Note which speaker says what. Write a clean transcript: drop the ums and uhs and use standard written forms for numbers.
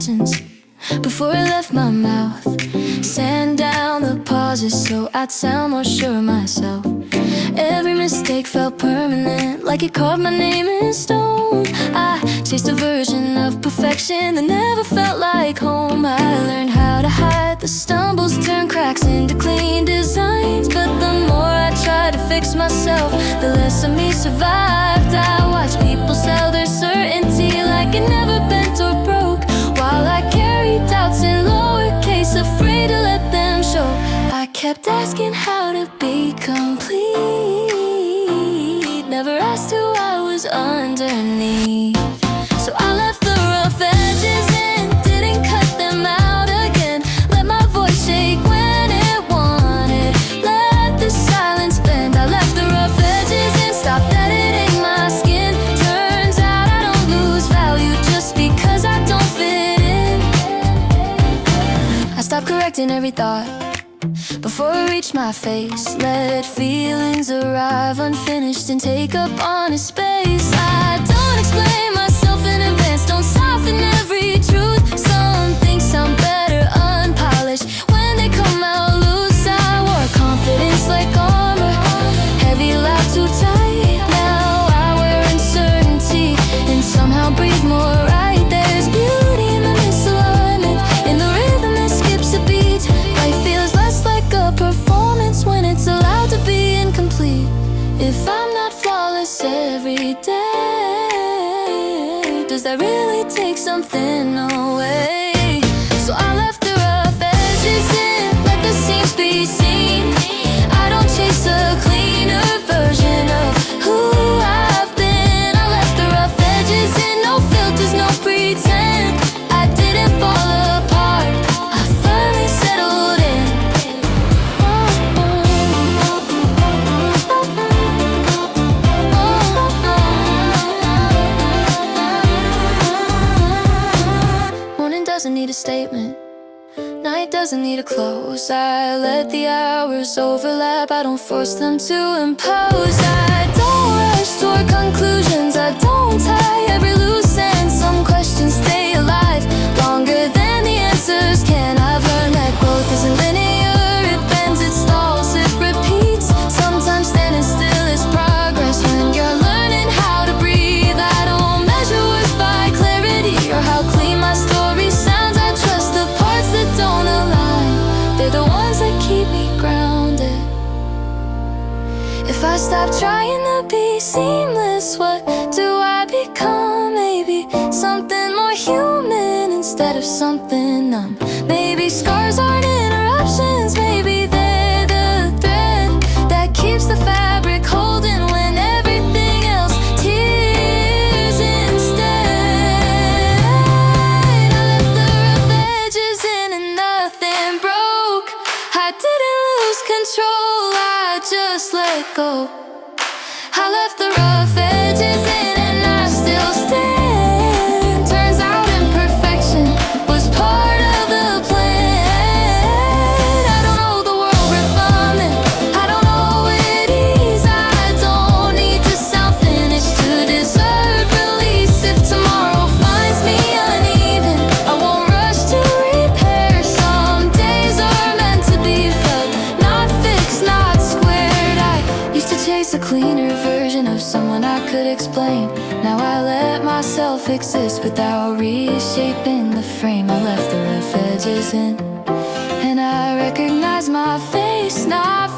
Speaker 1: lessons before it left my mouth. Sand down the pauses so I'd sound more sure of myself. Every mistake felt permanent, like it carved my name in stone. I chased a version of perfection that never felt like home. I learned how to hide the stumbles, turn cracks into clean designs. But the more I tried to fix myself, the less of me survived. I watched people sell their certainty like it never bent or broke, while I carried doubts in lowercase, afraid to let them show. I kept asking how to be complete, never asked who I was underneath. So I left the rough edges in, didn't cut them out again. Let my voice shake when it wanted, let the silence bend. I left the rough edges in, stopped editing my skin. Turns out I don't lose value just because I don't fit in. I stopped correcting every thought before it reached my face. Let feelings arrive unfinished and take up honest space. I don't explain myself in advance, don't soften every truth. Some things sound better unpolished when they come out loose. I wore confidence like armor, heavy, loud, too tight. Now I wear uncertainty and somehow breathe more right. There's beauty in the misalignment, in the rhythm that skips a beat. Life feels less like a performance when it's allowed to be incomplete. If I'm not flawless every day, does that really take something away? So I left the rough edges in, let the seams be seen. I don't chase a cleaner version of who I've been. I left the rough edges in, no filters, no pretend. I didn't fall apart, I finally settled in. Morning doesn't need a statement, night doesn't need a close. I let the hours overlap, I don't force them to impose. I don't rush toward conclusions, I don't tie every loose end. Some questions stay alive longer than the answers can. I've learned that growth isn't linear, it bends, it stalls, it repeats. Sometimes standing still is progress when you're learning how to breathe. I don't measure worth by clarity or how clean my story sounds. I trust the parts that don't align, they're the ones that keep me grounded. If I stop trying to be seamless, what do I become? Maybe something more human instead of something numb. Maybe scars aren't interruptions, maybe they're the thread that keeps the fabric holding when everything else tears instead. I left the rough edges in and nothing broke. I didn't lose control, I just let go. I left the rough edges in and I still stand. Turns out imperfection was part of the plan. I don't know the world refinement, I don't know it ease. I don't need to sound finished to deserve release. If tomorrow finds me uneven, I won't rush to repair. Some days are meant to be felt, not fixed, not squared. I used to chase a cleaner version of someone I could explain. Now I let myself exist without reshaping the frame. I left the rough edges in, and I recognize my face, not